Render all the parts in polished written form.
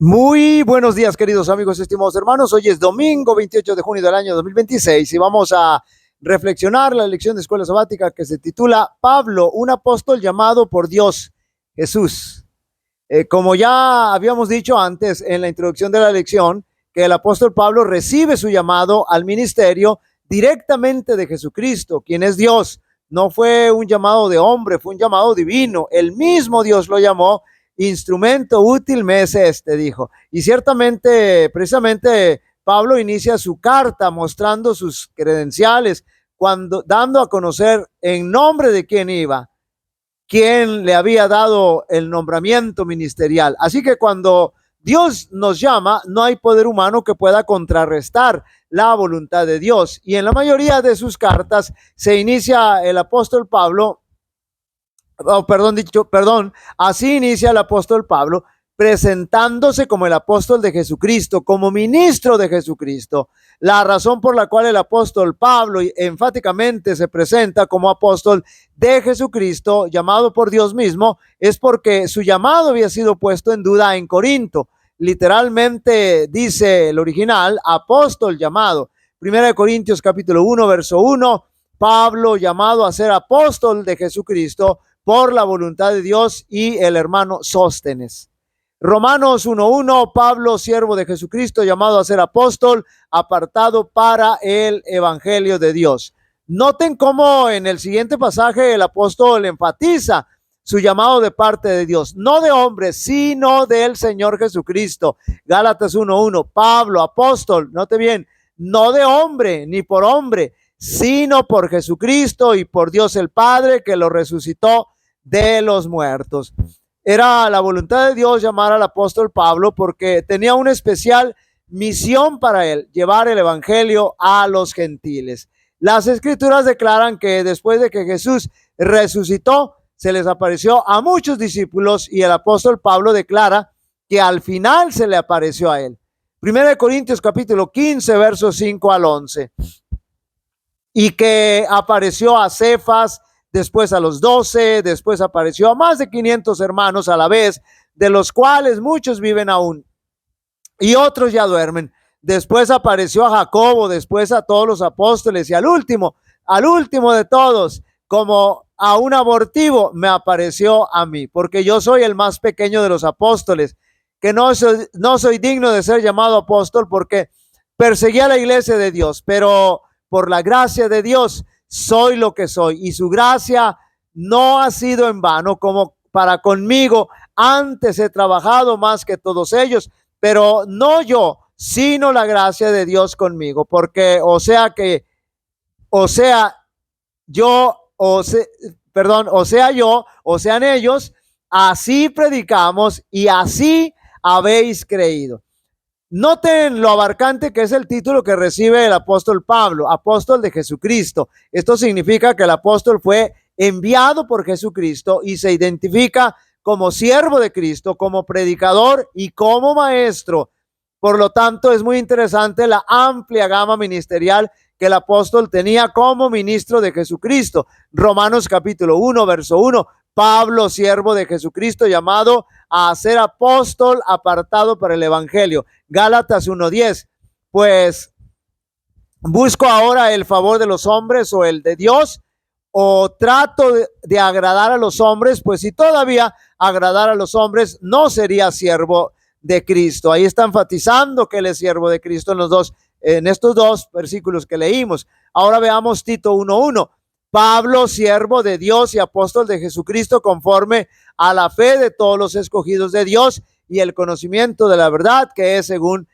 Muy buenos días, queridos amigos, estimados hermanos. Hoy es domingo 28 de junio del año 2026 y vamos a reflexionar la lección de escuela sabática que se titula Pablo, un apóstol llamado por Dios Jesús. Como ya habíamos dicho antes en la introducción de la lección, que el apóstol Pablo recibe su llamado al ministerio directamente de Jesucristo, quien es Dios. No fue un llamado de hombre, fue un llamado divino. El mismo Dios lo llamó. Instrumento útil me es este, dijo. Y ciertamente, precisamente, Pablo inicia su carta mostrando sus credenciales, dando a conocer en nombre de quién iba, quién le había dado el nombramiento ministerial. Así que cuando Dios nos llama, no hay poder humano que pueda contrarrestar la voluntad de Dios. Y en la mayoría de sus cartas se inicia el apóstol Pablo. Así inicia el apóstol Pablo presentándose como el apóstol de Jesucristo, como ministro de Jesucristo. La razón por la cual el apóstol Pablo enfáticamente se presenta como apóstol de Jesucristo, llamado por Dios mismo, es porque su llamado había sido puesto en duda en Corinto. Literalmente dice el original, apóstol llamado. Primera de Corintios capítulo 1, verso 1, Pablo llamado a ser apóstol de Jesucristo por la voluntad de Dios, y el hermano Sóstenes. Romanos 1:1, Pablo, siervo de Jesucristo, llamado a ser apóstol, apartado para el evangelio de Dios. Noten cómo en el siguiente pasaje el apóstol enfatiza su llamado de parte de Dios, no de hombres, sino del Señor Jesucristo. Gálatas 1:1, Pablo, apóstol, note bien, no de hombre ni por hombre, sino por Jesucristo y por Dios el Padre, que lo resucitó de los muertos. Era la voluntad de Dios llamar al apóstol Pablo porque tenía una especial misión para él, llevar el evangelio a los gentiles. Las escrituras declaran que después de que Jesús resucitó, se les apareció a muchos discípulos, y el apóstol Pablo declara que al final se le apareció a él. Primera de Corintios capítulo 15, versos 5 al 11. Y que apareció a Cefas, después a los 12, después apareció a más de 500 hermanos a la vez, de los cuales muchos viven aún y otros ya duermen. Después apareció a Jacobo, después a todos los apóstoles, y al último de todos, como a un abortivo, me apareció a mí, porque yo soy el más pequeño de los apóstoles, que no soy digno de ser llamado apóstol porque perseguí a la iglesia de Dios, pero por la gracia de Dios soy lo que soy, y su gracia no ha sido en vano como para conmigo. Antes he trabajado más que todos ellos, pero no yo, sino la gracia de Dios conmigo, porque o sea yo, o sean ellos, así predicamos y así habéis creído. Noten lo abarcante que es el título que recibe el apóstol Pablo, apóstol de Jesucristo. Esto significa que el apóstol fue enviado por Jesucristo y se identifica como siervo de Cristo, como predicador y como maestro. Por lo tanto, es muy interesante la amplia gama ministerial que el apóstol tenía como ministro de Jesucristo. Romanos capítulo 1, verso 1. Pablo, siervo de Jesucristo, llamado a ser apóstol, apartado para el evangelio. Gálatas 1:10, pues busco ahora el favor de los hombres o el de Dios, o trato de agradar a los hombres, pues si todavía agradar a los hombres, no sería siervo de Cristo. Ahí está enfatizando que él es siervo de Cristo en estos dos versículos que leímos. Ahora veamos Tito 1:1. Pablo, siervo de Dios y apóstol de Jesucristo, conforme a la fe de todos los escogidos de Dios y el conocimiento de la verdad, que es según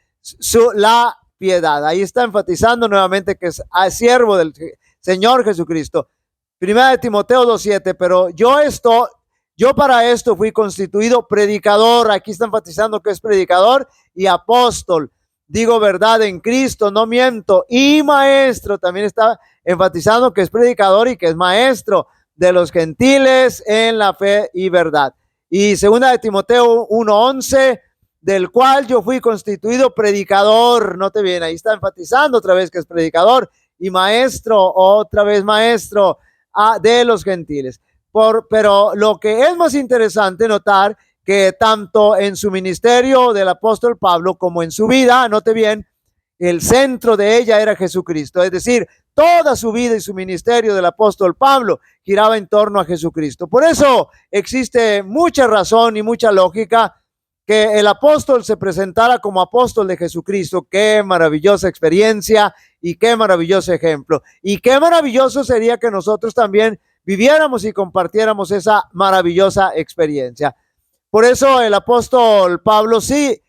la piedad. Ahí está enfatizando nuevamente que es siervo del Señor Jesucristo. Primera de Timoteo 2:7, pero yo para esto fui constituido predicador. Aquí está enfatizando que es predicador y apóstol. Digo verdad en Cristo, no miento. Y maestro, también está enfatizando que es predicador y que es maestro de los gentiles en la fe y verdad. Y segunda de Timoteo 1:11, del cual yo fui constituido predicador. Note bien, ahí está enfatizando otra vez que es predicador y maestro, otra vez maestro de los gentiles. Pero lo que es más interesante notar que tanto en su ministerio del apóstol Pablo como en su vida, note bien, el centro de ella era Jesucristo. Es decir, toda su vida y su ministerio del apóstol Pablo giraba en torno a Jesucristo. Por eso existe mucha razón y mucha lógica que el apóstol se presentara como apóstol de Jesucristo. Qué maravillosa experiencia y qué maravilloso ejemplo. Y qué maravilloso sería que nosotros también viviéramos y compartiéramos esa maravillosa experiencia. Por eso el apóstol Pablo sí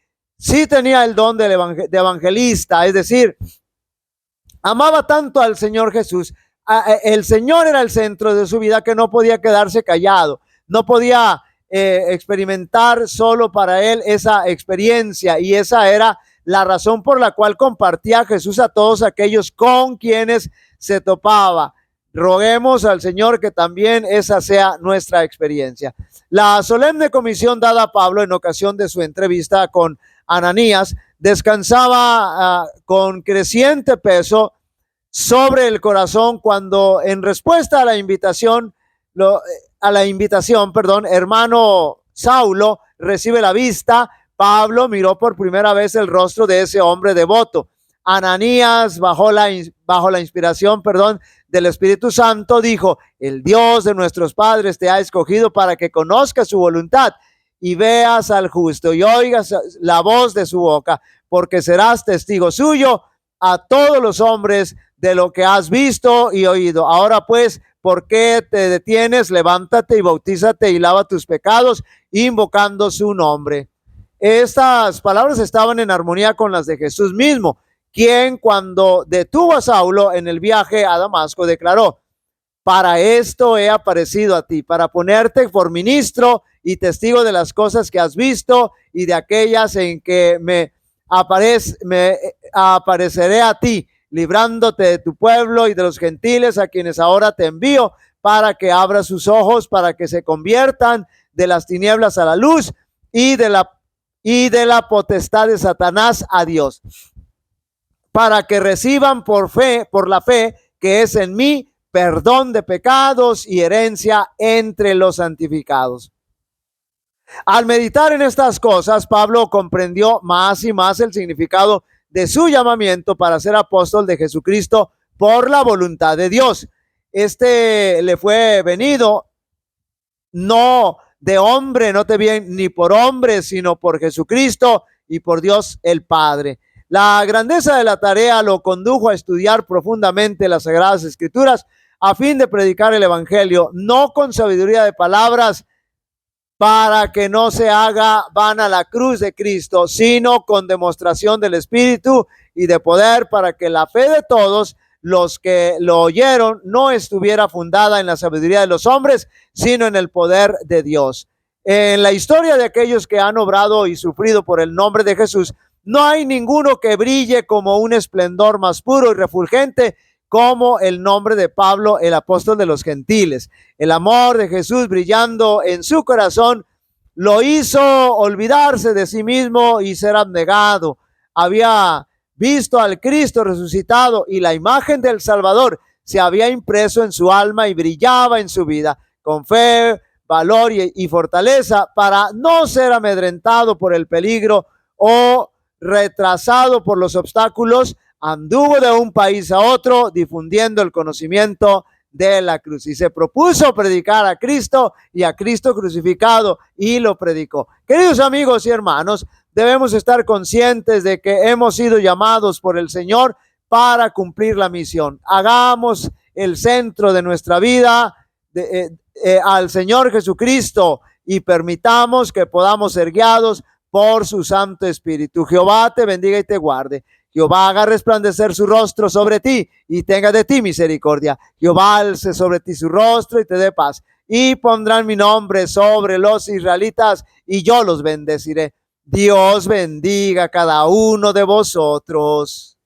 tenía el don de evangelista, es decir, amaba tanto al Señor Jesús. El Señor era el centro de su vida, que no podía quedarse callado, no podía experimentar solo para él esa experiencia, y esa era la razón por la cual compartía Jesús a todos aquellos con quienes se topaba. Roguemos al Señor que también esa sea nuestra experiencia. La solemne comisión dada a Pablo en ocasión de su entrevista con Ananías descansaba con creciente peso sobre el corazón cuando, en respuesta a la invitación, hermano Saulo recibe la vista. Pablo miró por primera vez el rostro de ese hombre devoto. Ananías, bajo la inspiración, del Espíritu Santo, dijo: el Dios de nuestros padres te ha escogido para que conozcas su voluntad y veas al justo y oigas la voz de su boca, porque serás testigo suyo a todos los hombres de lo que has visto y oído. Ahora pues, ¿por qué te detienes? Levántate y bautízate y lava tus pecados, invocando su nombre. Estas palabras estaban en armonía con las de Jesús mismo, quien, cuando detuvo a Saulo en el viaje a Damasco, declaró: para esto he aparecido a ti, para ponerte por ministro y testigo de las cosas que has visto y de aquellas en que me apareceré a ti, librándote de tu pueblo y de los gentiles, a quienes ahora te envío, para que abra sus ojos, para que se conviertan de las tinieblas a la luz y de la potestad de Satanás a Dios, para que reciban por la fe que es en mí, perdón de pecados y herencia entre los santificados. Al meditar en estas cosas, Pablo comprendió más y más el significado de su llamamiento para ser apóstol de Jesucristo por la voluntad de Dios. Le fue venido no de hombre, note bien, ni por hombre, sino por Jesucristo y por Dios el Padre. La grandeza de la tarea lo condujo a estudiar profundamente las Sagradas Escrituras a fin de predicar el Evangelio, no con sabiduría de palabras, para que no se haga vana la cruz de Cristo, sino con demostración del Espíritu y de poder, para que la fe de todos los que lo oyeron no estuviera fundada en la sabiduría de los hombres, sino en el poder de Dios. En la historia de aquellos que han obrado y sufrido por el nombre de Jesús, no hay ninguno que brille como un esplendor más puro y refulgente como el nombre de Pablo, el apóstol de los gentiles. El amor de Jesús brillando en su corazón lo hizo olvidarse de sí mismo y ser abnegado. Había visto al Cristo resucitado y la imagen del Salvador se había impreso en su alma y brillaba en su vida con fe, valor y fortaleza, para no ser amedrentado por el peligro o retrasado por los obstáculos. Anduvo de un país a otro difundiendo el conocimiento de la cruz y se propuso predicar a Cristo y a Cristo crucificado, y lo predicó. Queridos amigos y hermanos, debemos estar conscientes de que hemos sido llamados por el Señor para cumplir la misión. Hagamos el centro de nuestra vida al Señor Jesucristo y permitamos que podamos ser guiados por su Santo Espíritu. Jehová te bendiga y te guarde. Jehová haga resplandecer su rostro sobre ti y tenga de ti misericordia. Jehová alce sobre ti su rostro y te dé paz. Y pondrán mi nombre sobre los israelitas y yo los bendeciré. Dios bendiga a cada uno de vosotros.